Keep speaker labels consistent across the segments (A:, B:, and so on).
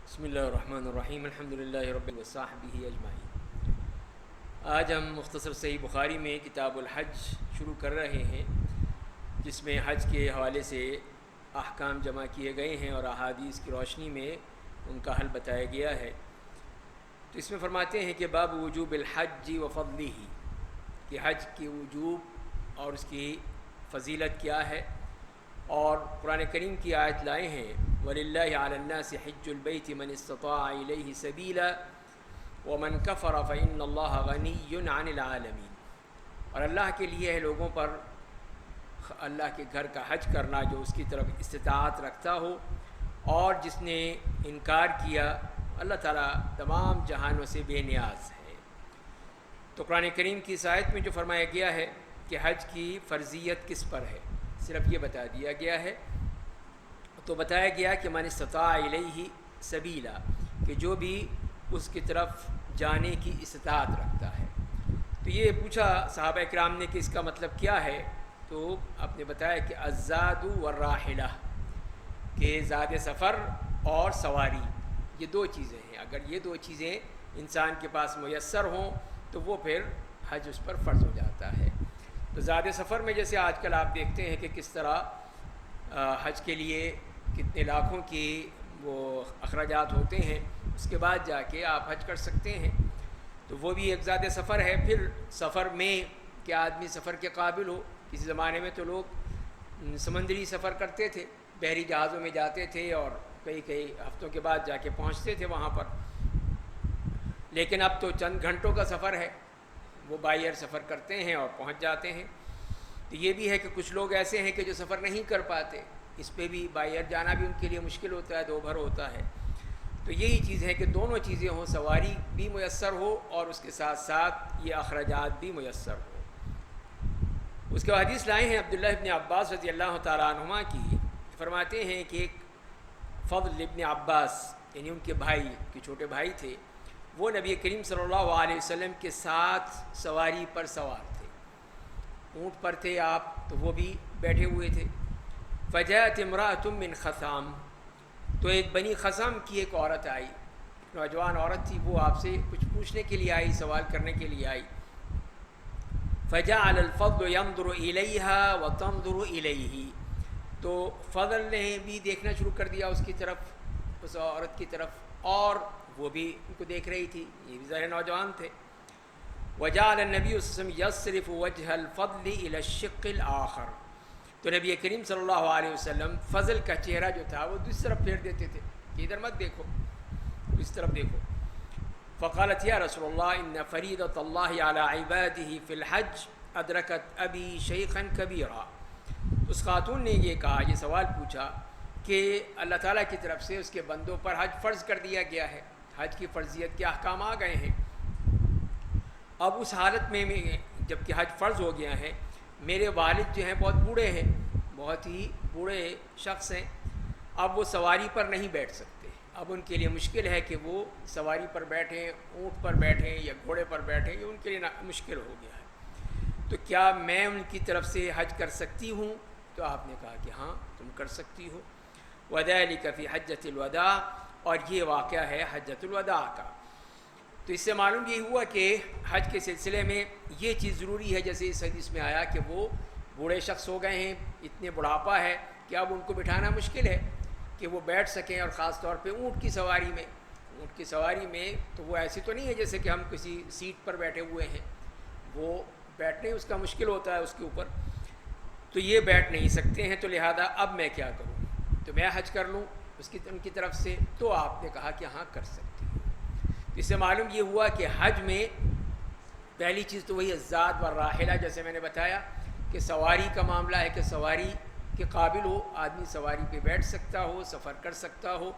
A: بسم اللہ الرحمن الرحیم الحمدللہ رب وصحبہ اجمعین۔ آج ہم مختصر صحیح بخاری میں کتاب الحج شروع کر رہے ہیں، جس میں حج کے حوالے سے احکام جمع کیے گئے ہیں اور احادیث کی روشنی میں ان کا حل بتایا گیا ہے۔ تو اس میں فرماتے ہیں کہ باب وجوب الحج و فضلہ، کہ حج کی وجوب اور اس کی فضیلت کیا ہے، اور قرآن کریم کی آیت لائے ہیں وَلِلَّهِ عَلَى النَّاسِ حِجُّ الْبَيْتِ مَنِ اسْتَطَاعَ إِلَيْهِ سَبِيلًا وَمَنْ كَفَرَ فَإِنَّ اللَّهَ غَنِيٌّ عَنِ الْعَالَمِينَ، اور اللہ کے لیے ہے لوگوں پر اللہ کے گھر کا حج کرنا جو اس کی طرف استطاعت رکھتا ہو، اور جس نے انکار کیا اللہ تعالیٰ تمام جہانوں سے بے نیاز ہے۔ تو قرآن کریم کی اس آیت میں جو فرمایا گیا ہے کہ حج کی فرضیت کس پر ہے، صرف یہ بتا دیا گیا ہے۔ تو بتایا گیا کہ من استطاع الیہ سبیلا، کہ جو بھی اس کی طرف جانے کی استطاعت رکھتا ہے۔ تو یہ پوچھا صحابہ کرام نے کہ اس کا مطلب کیا ہے، تو آپ نے بتایا کہ الزاد والراحلہ، کہ زاد سفر اور سواری، یہ دو چیزیں ہیں۔ اگر یہ دو چیزیں انسان کے پاس میسر ہوں تو وہ پھر حج اس پر فرض ہو جاتا ہے۔ تو زاد سفر میں جیسے آج کل آپ دیکھتے ہیں کہ کس طرح حج کے لیے کتنے لاکھوں کی وہ اخراجات ہوتے ہیں، اس کے بعد جا کے آپ حج کر سکتے ہیں، تو وہ بھی ایک زاد سفر ہے۔ پھر سفر میں کہ آدمی سفر کے قابل ہو، کسی زمانے میں تو لوگ سمندری سفر کرتے تھے، بحری جہازوں میں جاتے تھے اور کئی ہفتوں کے بعد جا کے پہنچتے تھے وہاں پر، لیکن اب تو چند گھنٹوں کا سفر ہے، وہ بائی ایئر سفر کرتے ہیں اور پہنچ جاتے ہیں۔ تو یہ بھی ہے کہ کچھ لوگ ایسے ہیں کہ جو سفر نہیں کر پاتے، اس پہ بھی بائی ایئر جانا بھی ان کے لیے مشکل ہوتا ہے، دو بھر ہوتا ہے۔ تو یہی چیز ہے کہ دونوں چیزیں ہوں، سواری بھی میسر ہو اور اس کے ساتھ ساتھ یہ اخراجات بھی میسر ہو۔ اس کے بعد حدیث لائے ہیں عبداللہ ابن عباس رضی اللہ تعالیٰ عنہما کی، فرماتے ہیں کہ ایک فضل ابن عباس، یعنی ان کے بھائی کے چھوٹے بھائی تھے، وہ نبی کریم صلی اللہ علیہ وسلم کے ساتھ سواری پر سوار تھے، اونٹ پر تھے آپ، تو وہ بھی بیٹھے ہوئے تھے۔ فجاءت امرأة من خثام، تو ایک بنی خثام کی ایک عورت آئی، نوجوان عورت تھی، وہ آپ سے کچھ پوچھنے کے لیے آئی، سوال کرنے کے لیے آئی۔ فجعل الفضل ينظر إليها وتنظر إليه، تو فضل نے بھی دیکھنا شروع کر دیا اس کی طرف، اس عورت کی طرف، اور وہ بھی ان کو دیکھ رہی تھی، یہ بھی ظاہر نوجوان تھے۔ وجعل النبی صلی اللہ علیہ وسلم يصرف وجه الفضل إلى الشق الآخر، تو نبی کریم صلی اللہ علیہ وسلم فضل کا چہرہ جو تھا وہ دوسری طرف پھیر دیتے تھے کہ ادھر مت دیکھو، اس طرف دیکھو۔ فقالت یا رسول اللہ ان فریضۃ اللہ علی عبادہ فی الحج ادرکت ابی شیخا کبیرا، اس خاتون نے یہ کہا، یہ سوال پوچھا کہ اللہ تعالیٰ کی طرف سے اس کے بندوں پر حج فرض کر دیا گیا ہے، حج کی فرضیت کے احکام آ گئے ہیں، اب اس حالت میں جب کہ حج فرض ہو گیا ہے، میرے والد جو ہیں بہت بوڑھے ہیں، بہت ہی بوڑھے شخص ہیں، اب وہ سواری پر نہیں بیٹھ سکتے، اب ان کے لیے مشکل ہے کہ وہ سواری پر بیٹھیں، اونٹ پر بیٹھیں یا گھوڑے پر بیٹھیں، یہ ان کے لیے مشکل ہو گیا ہے، تو کیا میں ان کی طرف سے حج کر سکتی ہوں؟ تو آپ نے کہا کہ ہاں تم کر سکتی ہو۔ وذلک فی حجۃ الوداع، اور یہ واقعہ ہے حجۃ الوداع کا۔ تو اس سے معلوم یہ ہوا کہ حج کے سلسلے میں یہ چیز ضروری ہے، جیسے اس حدیث میں آیا کہ وہ بوڑھے شخص ہو گئے ہیں، اتنے بڑھاپا ہے کہ اب ان کو بٹھانا مشکل ہے کہ وہ بیٹھ سکیں، اور خاص طور پہ اونٹ کی سواری میں۔ اونٹ کی سواری میں تو وہ ایسی تو نہیں ہے جیسے کہ ہم کسی سیٹ پر بیٹھے ہوئے ہیں، وہ بیٹھنے اس کا مشکل ہوتا ہے اس کے اوپر، تو یہ بیٹھ نہیں سکتے ہیں، تو لہذا اب میں کیا کروں، تو میں حج کر لوں ان کی طرف سے؟ تو آپ نے کہا کہ ہاں کر سکتی ہوں۔ اس سے معلوم یہ ہوا کہ حج میں پہلی چیز تو وہی الزاد والراحلہ، جیسے میں نے بتایا کہ سواری کا معاملہ ہے کہ سواری کے قابل ہو، آدمی سواری پہ بیٹھ سکتا ہو، سفر کر سکتا ہو،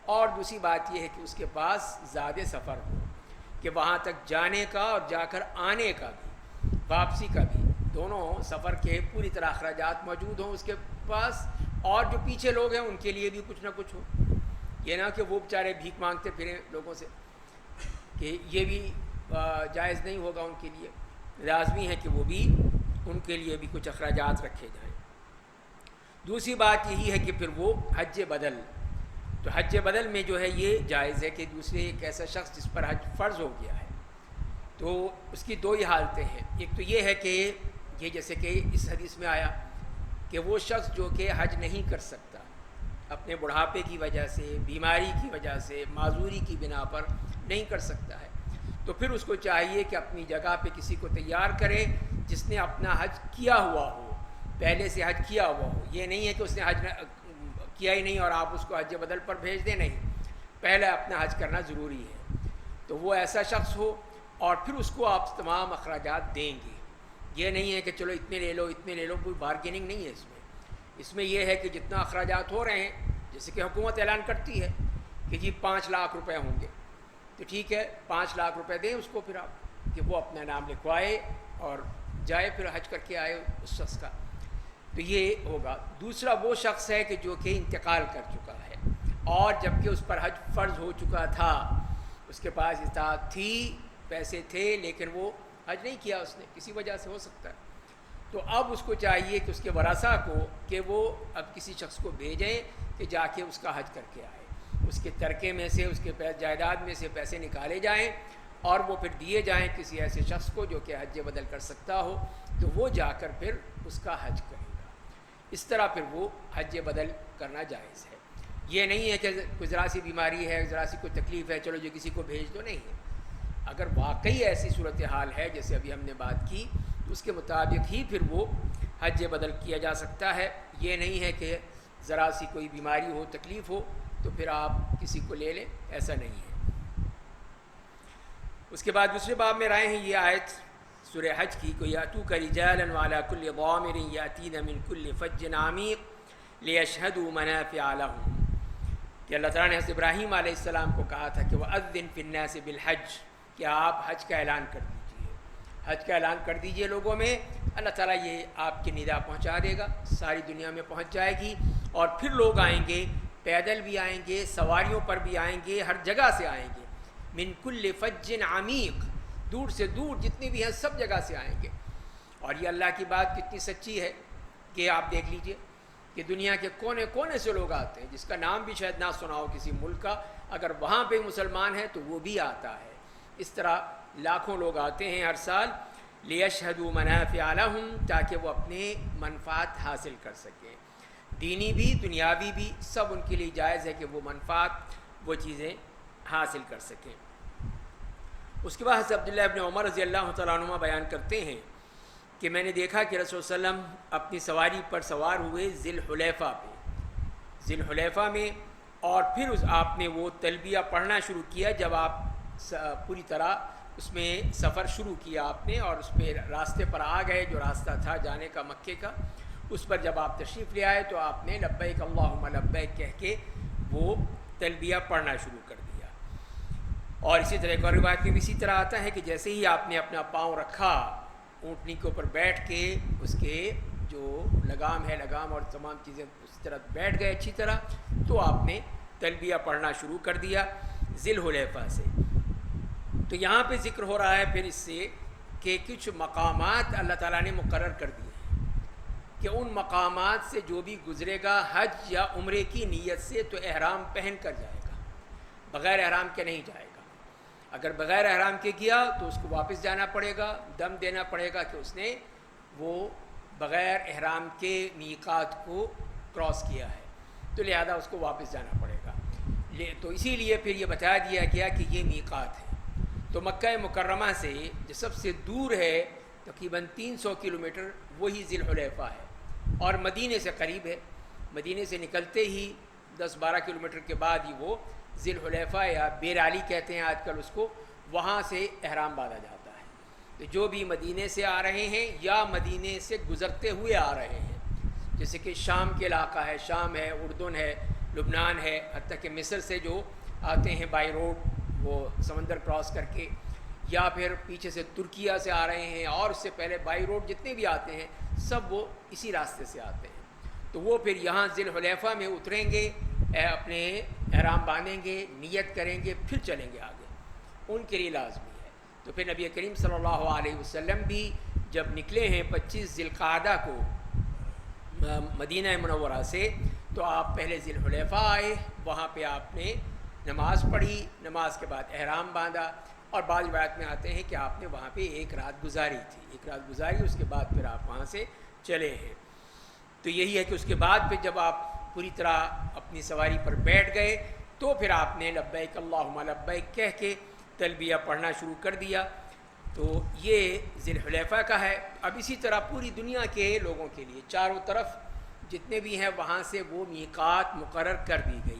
A: اور دوسری بات یہ ہے کہ اس کے پاس زاد سفر ہو، کہ وہاں تک جانے کا اور جا کر آنے کا بھی، واپسی کا بھی، دونوں سفر کے پوری طرح اخراجات موجود ہوں اس کے پاس، اور جو پیچھے لوگ ہیں ان کے لیے بھی کچھ نہ کچھ ہو، یہ نہ کہ وہ بیچارے بھیک مانگتے پھریں لوگوں سے، کہ یہ بھی جائز نہیں ہوگا ان کے لیے، لازمی ہے کہ وہ بھی ان کے لیے بھی کچھ اخراجات رکھے جائیں۔ دوسری بات یہی ہے کہ پھر وہ حج بدل، تو حج بدل میں جو ہے یہ جائز ہے کہ دوسرے ایک ایسا شخص جس پر حج فرض ہو گیا ہے، تو اس کی دو ہی حالتیں ہیں. ایک تو یہ ہے کہ یہ جیسے کہ اس حدیث میں آیا کہ وہ شخص جو کہ حج نہیں کر سکتا اپنے بڑھاپے کی وجہ سے، بیماری کی وجہ سے، معذوری کی بنا پر نہیں کر سکتا ہے، تو پھر اس کو چاہیے کہ اپنی جگہ پہ کسی کو تیار کرے جس نے اپنا حج کیا ہوا ہو، پہلے سے حج کیا ہوا ہو. یہ نہیں ہے کہ اس نے حج کیا ہی نہیں اور آپ اس کو حج بدل پر بھیج دیں، نہیں، پہلے اپنا حج کرنا ضروری ہے. تو وہ ایسا شخص ہو اور پھر اس کو آپ تمام اخراجات دیں گے. یہ نہیں ہے کہ چلو اتنے لے لو اتنے لے لو، کوئی بارگیننگ نہیں ہے اس میں. اس میں یہ ہے کہ جتنا اخراجات ہو رہے ہیں، جیسے کہ حکومت اعلان کرتی ہے کہ جی 5 لاکھ روپے ہوں گے، تو ٹھیک ہے 5 لاکھ روپے دیں اس کو، پھر آپ کہ وہ اپنا نام لکھوائے اور جائے پھر حج کر کے آئے اس شخص کا. تو یہ ہوگا. دوسرا وہ شخص ہے کہ جو کہ انتقال کر چکا ہے اور جب کہ اس پر حج فرض ہو چکا تھا، اس کے پاس اطاعت تھی، پیسے تھے، لیکن وہ حج نہیں کیا اس نے، کسی وجہ سے ہو سکتا ہے. تو اب اس کو چاہیے کہ اس کے ورثاء کو کہ وہ اب کسی شخص کو بھیجیں کہ جا کے اس کا حج کر کے آئے. اس کے ترکے میں سے، اس کے جائیداد میں سے پیسے نکالے جائیں اور وہ پھر دیے جائیں کسی ایسے شخص کو جو کہ حج بدل کر سکتا ہو، تو وہ جا کر پھر اس کا حج کرے گا. اس طرح پھر وہ حج بدل کرنا جائز ہے. یہ نہیں ہے کہ کوئی ذرا سی بیماری ہے، ذرا سی کوئی تکلیف ہے، چلو جو کسی کو بھیج دو، نہیں ہے. اگر واقعی ایسی صورتحال ہے جیسے ابھی ہم نے بات کی، تو اس کے مطابق ہی پھر وہ حج بدل کیا جا سکتا ہے. یہ نہیں ہے کہ ذرا سی کوئی بیماری ہو، تکلیف ہو تو پھر آپ کسی کو لے لیں، ایسا نہیں ہے. اس کے بعد دوسرے باب میں رائے ہیں یہ آیت سورہ حج کی، کو یاتوک رجالا وعلی کل ضامر یاتین من کل فج عمیق لیشہدوا منافع لہم، کہ اللہ تعالیٰ نے حضرت ابراہیم علیہ السلام کو کہا تھا کہ وَأَذِّن فِي النَّاسِ بِالْحَجِّ، کہ آپ حج کا اعلان کر دیجئے، حج کا اعلان کر دیجئے لوگوں میں. اللہ تعالیٰ یہ آپ کی ندا پہنچا دے گا، ساری دنیا میں پہنچ جائے گی، اور پھر لوگ آئیں گے، پیدل بھی آئیں گے، سواریوں پر بھی آئیں گے، ہر جگہ سے آئیں گے. من کل فج عمیق، دور سے دور جتنے بھی ہیں سب جگہ سے آئیں گے. اور یہ اللہ کی بات کتنی سچی ہے کہ آپ دیکھ لیجئے کہ دنیا کے کونے کونے سے لوگ آتے ہیں، جس کا نام بھی شاید نہ سنا ہو کسی ملک کا، اگر وہاں پہ مسلمان ہے تو وہ بھی آتا ہے. اس طرح لاکھوں لوگ آتے ہیں ہر سال، لیشہدوا منافع لہم، تاکہ وہ اپنے منفعت حاصل کر سکیں، دینی بھی دنیاوی بھی، سب ان کے لیے جائز ہے کہ وہ منفعت، وہ چیزیں حاصل کر سکیں. اس کے بعد حضرت عبداللہ ابن عمر رضی اللہ تعالیٰ عنہما بیان کرتے ہیں کہ میں نے دیکھا کہ رسول صلی اللہ علیہ وسلم اپنی سواری پر سوار ہوئے ذی الحلیفہ پہ، ذی الحلیفہ میں، اور پھر آپ نے وہ تلبیہ پڑھنا شروع کیا جب آپ پوری طرح اس میں سفر شروع کیا آپ نے، اور اس پہ راستے پر آ گئے، جو راستہ تھا جانے کا مکے کا، اس پر جب آپ تشریف لے آئے تو آپ نے لبیک اللہم لبیک کہہ کے وہ تلبیہ پڑھنا شروع کر دیا. اور اسی طرح ایک اور روایت میں بھی اسی طرح آتا ہے کہ جیسے ہی آپ نے اپنا پاؤں رکھا اونٹنی کے اوپر بیٹھ کے، اس کے جو لگام ہے، لگام اور تمام چیزیں اس طرح بیٹھ گئے اچھی طرح، تو آپ نے تلبیہ پڑھنا شروع کر دیا ذی الحلیفہ سے. تو یہاں پہ ذکر ہو رہا ہے پھر اس سے کہ کچھ مقامات اللہ تعالیٰ نے مقرر کر دیے ہیں کہ ان مقامات سے جو بھی گزرے گا حج یا عمرے کی نیت سے تو احرام پہن کر جائے گا، بغیر احرام کے نہیں جائے گا. اگر بغیر احرام کے کیا تو اس کو واپس جانا پڑے گا، دم دینا پڑے گا کہ اس نے وہ بغیر احرام کے میقات کو کراس کیا ہے، تو لہذا اس کو واپس جانا پڑے گا. تو اسی لیے پھر یہ بتا دیا گیا کہ یہ میقات ہے. تو مکہ مکرمہ سے جو سب سے دور ہے تقریباً 300 کلومیٹر، وہی ذی الحلیفہ ہے، اور مدینے سے قریب ہے. مدینے سے نکلتے ہی 10-12 کلومیٹر کے بعد ہی وہ ذی الحلیفہ یا بیر علی کہتے ہیں آج کل اس کو، وہاں سے احرام باندھا جاتا ہے. تو جو بھی مدینے سے آ رہے ہیں یا مدینے سے گزرتے ہوئے آ رہے ہیں، جیسے کہ شام کے علاقہ ہے، شام ہے، اردن ہے، لبنان ہے، حتیٰ کہ مصر سے جو آتے ہیں بائی روڈ وہ سمندر کراس کر کے، یا پھر پیچھے سے ترکیہ سے آ رہے ہیں، اور اس سے پہلے بائی روڈ جتنے بھی آتے ہیں سب وہ اسی راستے سے آتے ہیں. تو وہ پھر یہاں ذی الحلیفہ میں اتریں گے، اپنے احرام باندھیں گے، نیت کریں گے، پھر چلیں گے آگے. ان کے لیے لازمی ہے. تو پھر نبی کریم صلی اللہ علیہ وسلم بھی جب نکلے ہیں 25 ذی القعدہ کو مدینہ منورہ سے، تو آپ پہلے ذی الحلیفہ آئے، وہاں پہ آپ نے نماز پڑھی، نماز کے بعد احرام باندھا، اور بعض روایت میں آتے ہیں کہ آپ نے وہاں پہ ایک رات گزاری تھی، ایک رات گزاری، اس کے بعد پھر آپ وہاں سے چلے ہیں۔ تو یہی ہے کہ اس کے بعد پھر جب آپ پوری طرح اپنی سواری پر بیٹھ گئے تو پھر آپ نے لبیک اللہم لبیک کہہ کے تلبیہ پڑھنا شروع کر دیا۔ تو یہ ذی الحلیفہ کا ہے۔ اب اسی طرح پوری دنیا کے لوگوں کے لیے چاروں طرف جتنے بھی ہیں وہاں سے وہ میقات مقرر کر دی گئی،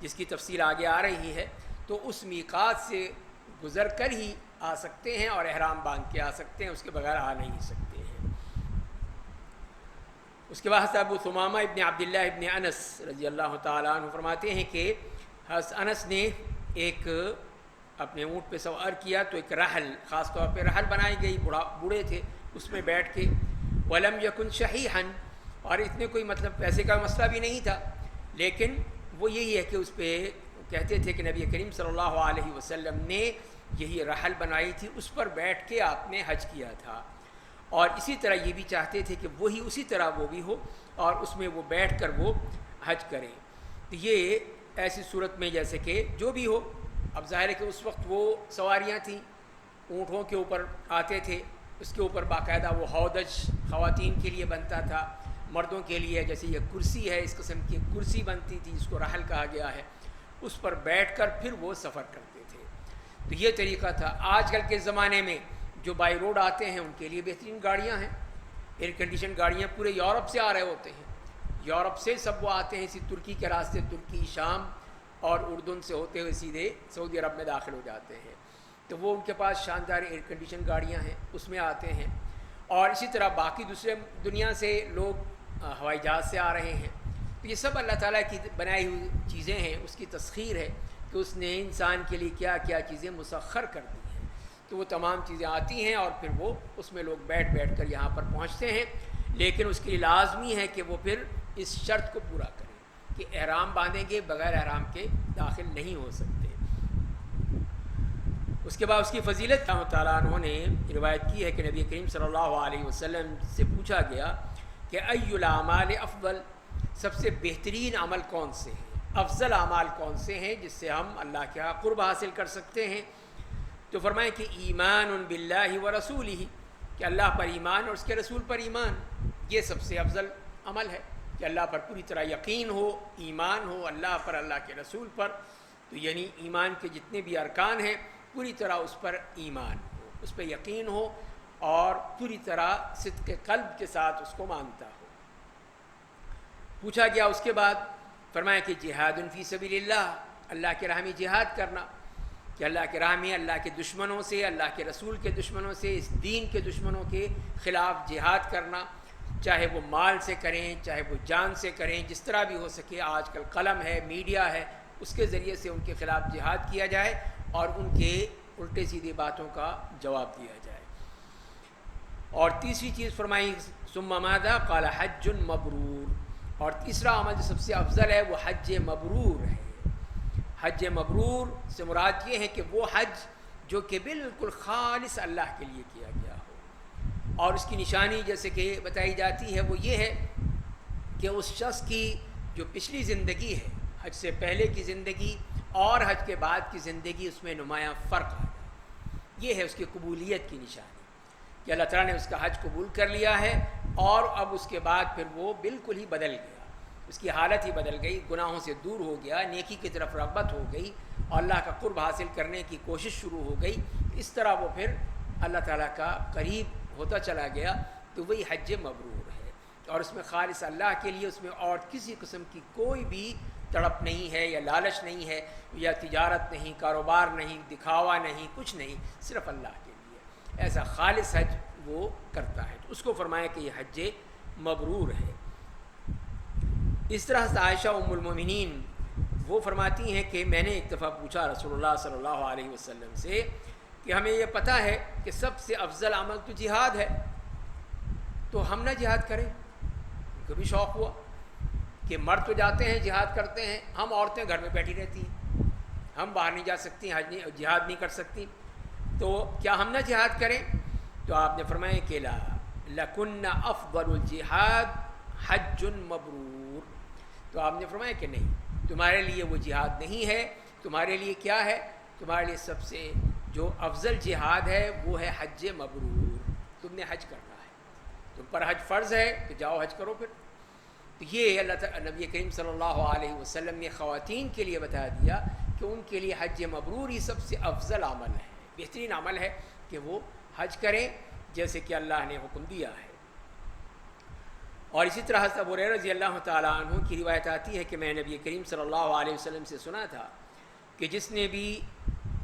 A: جس کی تفصیل آگے آ رہی ہے۔ تو اس میقات سے گزر کر ہی آ سکتے ہیں اور احرام باندھ کے آ سکتے ہیں، اس کے بغیر آ نہیں سکتے ہیں۔ اس کے بعد حضرت ابو ثمامہ ابن عبداللہ ابن انس رضی اللہ تعالیٰ عنہ فرماتے ہیں کہ حضرت انس نے ایک اپنے اونٹ پہ سوار کیا تو ایک رحل، خاص طور پہ رحل بنائی گئی، بوڑھے تھے، اس میں بیٹھ کے ولم یکن شحیحا، اور اتنے کوئی مطلب پیسے کا مسئلہ بھی نہیں تھا، لیکن وہ یہی ہے کہ اس پہ کہتے تھے کہ نبی کریم صلی اللہ علیہ وسلم نے یہی رحل بنائی تھی، اس پر بیٹھ کے آپ نے حج کیا تھا، اور اسی طرح یہ بھی چاہتے تھے کہ وہی اسی طرح وہ بھی ہو اور اس میں وہ بیٹھ کر وہ حج کریں۔ تو یہ ایسی صورت میں جیسے کہ جو بھی ہو، اب ظاہر ہے کہ اس وقت وہ سواریاں تھیں، اونٹوں کے اوپر آتے تھے، اس کے اوپر باقاعدہ وہ ہودج خواتین کے لیے بنتا تھا، مردوں کے لیے جیسے یہ کرسی ہے، اس قسم کی کرسی بنتی تھی جس کو رحل کہا گیا ہے، اس پر بیٹھ کر پھر وہ سفر کرتے تھے۔ تو یہ طریقہ تھا۔ آج کل کے زمانے میں جو بائی روڈ آتے ہیں ان کے لیے بہترین گاڑیاں ہیں، ایئر کنڈیشن گاڑیاں پورے یورپ سے آ رہے ہوتے ہیں، یورپ سے سب وہ آتے ہیں اسی ترکی کے راستے، ترکی، شام اور اردن سے ہوتے ہوئے سیدھے سعودی عرب میں داخل ہو جاتے ہیں۔ تو وہ ان کے پاس شاندار ایئر کنڈیشن گاڑیاں ہیں، اس میں آتے ہیں، اور اسی طرح باقی دوسرے دنیا سے لوگ ہوائی جہاز سے آ رہے ہیں۔ تو یہ سب اللہ تعالیٰ کی بنائی ہوئی چیزیں ہیں، اس کی تسخیر ہے کہ اس نے انسان کے لیے کیا کیا چیزیں مسخر کر دی ہیں۔ تو وہ تمام چیزیں آتی ہیں اور پھر وہ اس میں لوگ بیٹھ بیٹھ کر یہاں پر پہنچتے ہیں، لیکن اس کے لیے لازمی ہے کہ وہ پھر اس شرط کو پورا کریں کہ احرام باندھیں گے، بغیر احرام کے داخل نہیں ہو سکتے۔ اس کے بعد اس کی فضیلت اللہ تعالیٰ عنہ نے روایت کی ہے کہ نبی کریم صلی اللہ علیہ وسلم سے پوچھا گیا کہ ای الاعمال افضل، سب سے بہترین عمل کون سے ہیں، افضل اعمال کون سے ہیں جس سے ہم اللہ کے ہاں قرب حاصل کر سکتے ہیں؟ تو فرمائیں کہ ایمان باللہ و رسولہ، کہ اللہ پر ایمان اور اس کے رسول پر ایمان، یہ سب سے افضل عمل ہے کہ اللہ پر پوری طرح یقین ہو، ایمان ہو اللہ پر، اللہ کے رسول پر، تو یعنی ایمان کے جتنے بھی ارکان ہیں پوری طرح اس پر ایمان ہو، اس پہ یقین ہو اور پوری طرح صدق قلب کے ساتھ اس کو مانتا ہو۔ پوچھا گیا اس کے بعد، فرمایا کہ جہاد فی سبیل اللہ، اللہ کے راہ میں جہاد کرنا، کہ اللہ کے راہ میں اللہ کے دشمنوں سے، اللہ کے رسول کے دشمنوں سے، اس دین کے دشمنوں کے خلاف جہاد کرنا، چاہے وہ مال سے کریں، چاہے وہ جان سے کریں، جس طرح بھی ہو سکے۔ آج کل قلم ہے، میڈیا ہے، اس کے ذریعے سے ان کے خلاف جہاد کیا جائے اور ان کے الٹے سیدھی باتوں کا جواب دیا جائے۔ اور تیسری چیز فرمائی ثم ماذا قال حج مبرور، اور تیسرا عمل جو سب سے افضل ہے وہ حج مبرور ہے۔ حج مبرور سے مراد یہ ہے کہ وہ حج جو کہ بالکل خالص اللہ کے لیے کیا گیا ہو، اور اس کی نشانی جیسے کہ بتائی جاتی ہے وہ یہ ہے کہ اس شخص کی جو پچھلی زندگی ہے، حج سے پہلے کی زندگی اور حج کے بعد کی زندگی، اس میں نمایاں فرق آ جائے۔ یہ ہے اس کی قبولیت کی نشانی کہ اللہ تعالیٰ نے اس کا حج قبول کر لیا ہے، اور اب اس کے بعد پھر وہ بالکل ہی بدل گیا، اس کی حالت ہی بدل گئی، گناہوں سے دور ہو گیا، نیکی کی طرف رغبت ہو گئی اور اللہ کا قرب حاصل کرنے کی کوشش شروع ہو گئی۔ اس طرح وہ پھر اللہ تعالیٰ کا قریب ہوتا چلا گیا، تو وہی حج مبرور ہے، اور اس میں خالص اللہ کے لیے، اس میں اور کسی قسم کی کوئی بھی تڑپ نہیں ہے یا لالچ نہیں ہے یا تجارت نہیں، کاروبار نہیں، دکھاوا نہیں، کچھ نہیں، صرف اللہ کے لیے ایسا خالص حج وہ کرتا ہے، تو اس کو فرمایا کہ یہ حج مبرور ہے۔ اس طرح سے عائشہ ام المومنین وہ فرماتی ہیں کہ میں نے ایک دفعہ پوچھا رسول اللہ صلی اللہ علیہ وسلم سے کہ ہمیں یہ پتہ ہے کہ سب سے افضل عمل تو جہاد ہے، تو ہم نہ جہاد کریں؟ کبھی شوق ہوا کہ مرد تو جاتے ہیں جہاد کرتے ہیں، ہم عورتیں گھر میں بیٹھی رہتی ہیں، ہم باہر نہیں جا سکتی، حج نہیں، جہاد نہیں کر سکتی، تو کیا ہم نہ جہاد کریں؟ تو آپ نے فرمایا کہ لا لکن افضل الجہاد حج مبرور، تو آپ نے فرمایا کہ نہیں، تمہارے لیے وہ جہاد نہیں ہے، تمہارے لیے کیا ہے؟ تمہارے لیے سب سے جو افضل جہاد ہے وہ ہے حج مبرور، تم نے حج کرنا ہے، تم پر حج فرض ہے تو جاؤ حج کرو پھر۔ تو یہ اللہ تعالیٰ نبی کریم صلی اللہ علیہ وسلم نے خواتین کے لیے بتا دیا کہ ان کے لیے حج مبرور ہی سب سے افضل عمل ہے، بہترین عمل ہے کہ وہ حج کریں جیسے کہ اللہ نے حکم دیا ہے۔ اور اسی طرح حضرت ابو ہریرہ رضی اللہ تعالیٰ عنہ کی روایت آتی ہے کہ میں نبی کریم صلی اللہ علیہ وسلم سے سنا تھا کہ جس نے بھی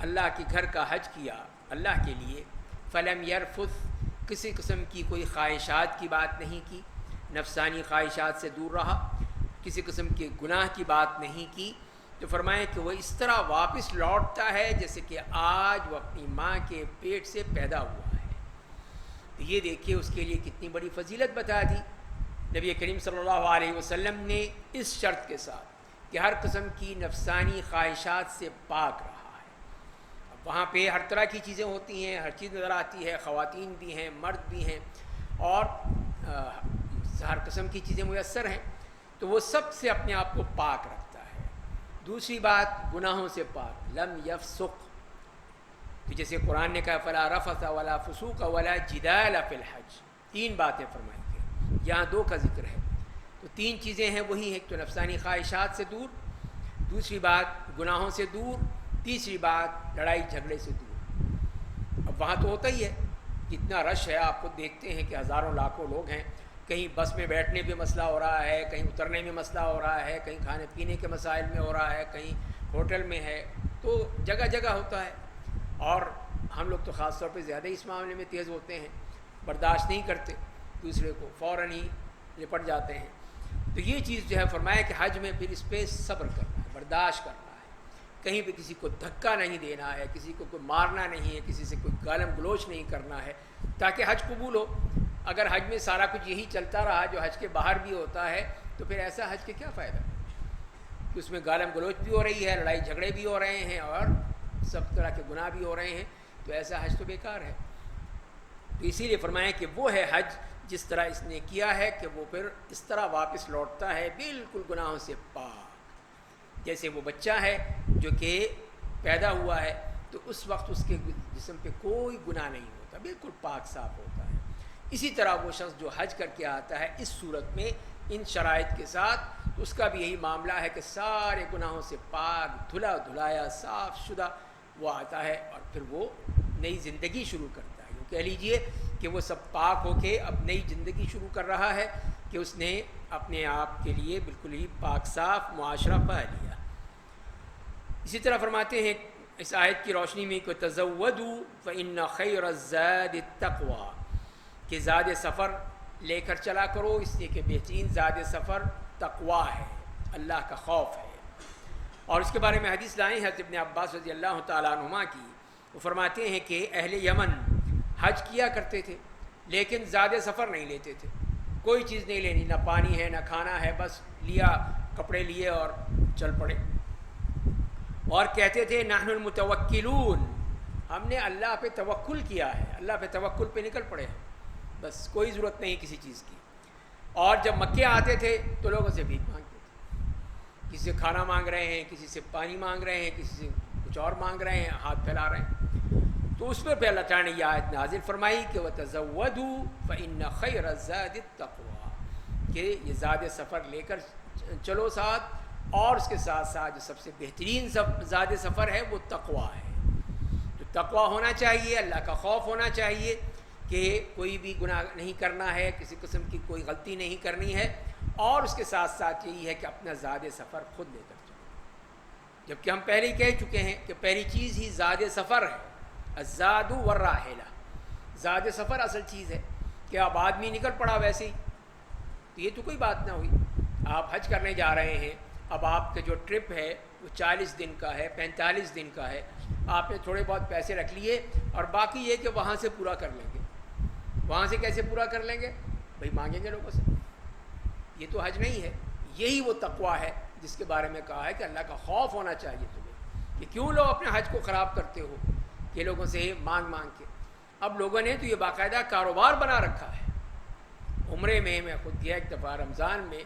A: اللہ کے گھر کا حج کیا اللہ کے لیے، فلم یرفث، کسی قسم کی کوئی خواہشات کی بات نہیں کی، نفسانی خواہشات سے دور رہا، کسی قسم کے گناہ کی بات نہیں کی، تو فرمائیں کہ وہ اس طرح واپس لوٹتا ہے جیسے کہ آج وہ اپنی ماں کے پیٹ سے پیدا ہوا ہے۔ تو یہ دیکھیے اس کے لیے کتنی بڑی فضیلت بتا دی نبی کریم صلی اللہ علیہ وسلم نے، اس شرط کے ساتھ کہ ہر قسم کی نفسانی خواہشات سے پاک رہا ہے۔ اب وہاں پہ ہر طرح کی چیزیں ہوتی ہیں، ہر چیز نظر آتی ہے، خواتین بھی ہیں، مرد بھی ہیں، اور ہر قسم کی چیزیں میسر ہیں، تو وہ سب سے اپنے آپ کو پاک رکھتا ہے۔ دوسری بات، گناہوں سے پاک، لم یفسق، تو جیسے قرآن نے کہا فلا رفث ولا فسوق ولا جدال فی الحج، تین باتیں فرمائی ہیں، یہاں دو کا ذکر ہے، تو تین چیزیں ہیں وہی ہیں، تو نفسانی خواہشات سے دور، دوسری بات گناہوں سے دور، تیسری بات لڑائی جھگڑے سے دور۔ اب وہاں تو ہوتا ہی ہے، کتنا رش ہے، آپ کو دیکھتے ہیں کہ ہزاروں لاکھوں لوگ ہیں، کہیں بس میں بیٹھنے پہ مسئلہ ہو رہا ہے، کہیں اترنے میں مسئلہ ہو رہا ہے، کہیں کھانے پینے کے مسائل میں ہو رہا ہے، کہیں ہوٹل میں ہے، تو جگہ جگہ ہوتا ہے۔ اور ہم لوگ تو خاص طور پہ زیادہ اس معاملے میں تیز ہوتے ہیں، برداشت نہیں کرتے، دوسرے کو فوراً ہی لپٹ جاتے ہیں۔ تو یہ چیز جو ہے فرمایا کہ حج میں پھر اس پہ صبر کرنا ہے، برداشت کرنا ہے، کہیں پہ کسی کو دھکا نہیں دینا ہے، کسی کو کوئی مارنا نہیں ہے، کسی سے کوئی گالم گلوچ نہیں کرنا ہے، تاکہ حج قبول ہو۔ اگر حج میں سارا کچھ یہی چلتا رہا جو حج کے باہر بھی ہوتا ہے، تو پھر ایسا حج کے کیا فائدہ؟ اس میں گالم گلوچ بھی ہو رہی ہے، لڑائی جھگڑے بھی ہو رہے ہیں، اور سب طرح کے گناہ بھی ہو رہے ہیں، تو ایسا حج تو بیکار ہے۔ تو اسی لیے فرمایا کہ وہ ہے حج جس طرح اس نے کیا ہے کہ وہ پھر اس طرح واپس لوٹتا ہے بالکل گناہوں سے پاک، جیسے وہ بچہ ہے جو کہ پیدا ہوا ہے تو اس وقت اس کے جسم پہ کوئی گناہ نہیں ہوتا، بالکل پاک صاف ہوتا ہے۔ اسی طرح وہ شخص جو حج کر کے آتا ہے اس صورت میں ان شرائط کے ساتھ، تو اس کا بھی یہی معاملہ ہے کہ سارے گناہوں سے پاک، دھلا دھلایا، صاف شدہ وہ آتا ہے، اور پھر وہ نئی زندگی شروع کرتا ہے۔ یوں کہہ لیجئے کہ وہ سب پاک ہو کے اب نئی زندگی شروع کر رہا ہے کہ اس نے اپنے آپ کے لیے بالکل ہی پاک صاف معاشرہ پا لیا۔ اسی طرح فرماتے ہیں اس آیت کی روشنی میں کہ تزودوا فإن خیر الزاد التقوی، کہ زاد سفر لے کر چلا کرو، اس لیے کہ بہترین زاد سفر تقوی ہے، اللہ کا خوف ہے۔ اور اس کے بارے میں حدیث لائیں حضرت ابن عباس رضی اللہ تعالیٰ عنہما کی، وہ فرماتے ہیں کہ اہل یمن حج کیا کرتے تھے لیکن زاد سفر نہیں لیتے تھے، کوئی چیز نہیں لینی، نہ پانی ہے نہ کھانا ہے، بس لیا کپڑے لیے اور چل پڑے، اور کہتے تھے نحن المتوکلون، ہم نے اللہ پہ توکل کیا ہے، اللہ پہ توکل پہ نکل پڑے ہیں، بس کوئی ضرورت نہیں کسی چیز کی۔ اور جب مکے آتے تھے تو لوگوں سے بھیک مانگتے تھے، کسی سے کھانا مانگ رہے ہیں، کسی سے پانی مانگ رہے ہیں، کسی سے کچھ اور مانگ رہے ہیں، ہاتھ پھیلا رہے ہیں۔ تو اس پر اللہ تعالیٰ نے یہ آیت نازل فرمائی کہ وَتَزَوَّدُوا فَإِنَّ خَيْرَ الزَّادِ التَّقْوَىٰ، کہ یہ زاد سفر لے کر چلو ساتھ، اور اس کے ساتھ ساتھ جو سب سے بہترین زاد سفر ہے وہ تقویٰ ہے۔ تو تقویٰ ہونا چاہیے، اللہ کا خوف ہونا چاہیے کہ کوئی بھی گناہ نہیں کرنا ہے، کسی قسم کی کوئی غلطی نہیں کرنی ہے، اور اس کے ساتھ ساتھ یہی ہے کہ اپنا زاد سفر خود لے کر چلو، جبکہ ہم پہلے ہی کہہ چکے ہیں کہ پہلی چیز ہی زاد سفر ہے، الزاد والراحلہ، زاد سفر اصل چیز ہے، کہ اب آدمی نکل پڑا ویسے ہی، تو یہ تو کوئی بات نہ ہوئی، آپ حج کرنے جا رہے ہیں، اب آپ کا جو ٹرپ ہے وہ 40 دن کا ہے، 45 دن کا ہے، آپ نے تھوڑے بہت پیسے رکھ لیے، اور باقی یہ کہ وہاں سے پورا کر لیں گے۔ وہاں سے کیسے پورا کر لیں گے؟ بھئی مانگیں گے لوگوں سے، یہ تو حج نہیں ہے۔ یہی وہ تقویٰ ہے جس کے بارے میں کہا ہے کہ اللہ کا خوف ہونا چاہیے تمہیں، کہ کیوں لوگ اپنے حج کو خراب کرتے ہو کہ لوگوں سے مانگ مانگ کے۔ اب لوگوں نے تو یہ باقاعدہ کاروبار بنا رکھا ہے۔ عمرے میں خود گیا ایک دفعہ رمضان میں،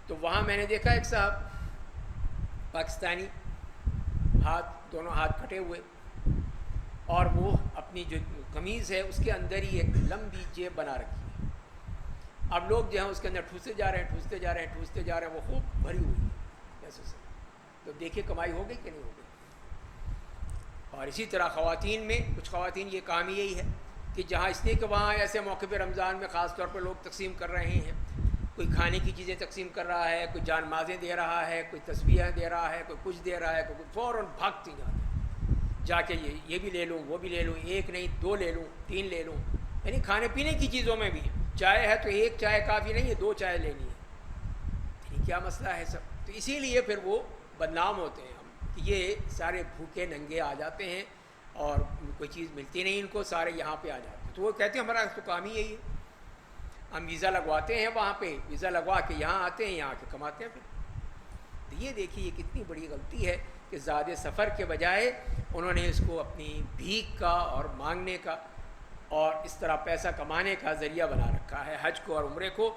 A: تو وہاں میں نے دیکھا ایک صاحب پاکستانی، دونوں ہاتھ کٹے ہوئے، اور وہ اپنی جو قمیض ہے اس کے اندر ہی ایک لمبی جیب بنا رکھی ہے۔ اب لوگ جو ہیں اس کے اندر ٹھوستے جا رہے ہیں، وہ خوب بھری ہوئی ہے پیسوں سے۔ تو دیکھیے کمائی ہو گئی کہ نہیں ہو گئی۔ اور اسی طرح خواتین میں کچھ خواتین یہ کام یہی ہے کہ جہاں اس لیے کہ وہاں ایسے موقع پہ رمضان میں خاص طور پر لوگ تقسیم کر رہے ہیں، کوئی کھانے کی چیزیں تقسیم کر رہا ہے، کوئی جان مازیں دے رہا ہے، کوئی تسبیحیں دے رہا ہے، کوئی کچھ دے رہا ہے، کوئی فوراً بھاگتی جا کے یہ بھی لے لوں، وہ بھی لے لوں، ایک نہیں 2 لے لوں، 3 لے لوں۔ یعنی کھانے پینے کی چیزوں میں بھی چائے ہے تو ایک چائے کافی نہیں ہے، 2 چائے لینی ہے۔ یعنی کیا مسئلہ ہے سب؟ تو اسی لیے پھر وہ بدنام ہوتے ہیں ہم کہ یہ سارے بھوکے ننگے آ جاتے ہیں اور کوئی چیز ملتی نہیں ان کو، سارے یہاں پہ آ جاتے ہیں۔ تو وہ کہتے ہیں ہمارا تو کام ہی یہی ہے، ہم ویزا لگواتے ہیں وہاں پہ، ویزا لگوا کے یہاں آتے ہیں، یہاں کے کماتے ہیں پھر۔ تو یہ دیکھیے یہ کتنی بڑی غلطی ہے کہ زیادہ سفر کے بجائے انہوں نے اس کو اپنی بھیک کا اور مانگنے کا اور اس طرح پیسہ کمانے کا ذریعہ بنا رکھا ہے حج کو اور عمرے کو۔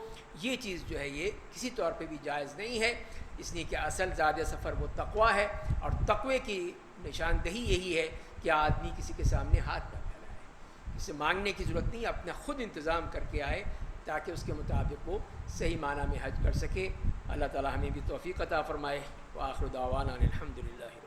A: یہ چیز جو ہے یہ کسی طور پہ بھی جائز نہیں ہے، اس لیے کہ اصل زیادہ سفر وہ تقویٰ ہے، اور تقوی کی نشاندہی یہی ہے کہ آدمی کسی کے سامنے ہاتھ نہ پھیلائے، اسے مانگنے کی ضرورت نہیں، اپنا خود انتظام کر کے آئے تاکہ اس کے مطابق وہ صحیح معنی میں حج کر سکے۔ اللہ تعالی ہمیں بھی توفیق عطا فرمائے۔ وآخر دعوانا الحمدللہ۔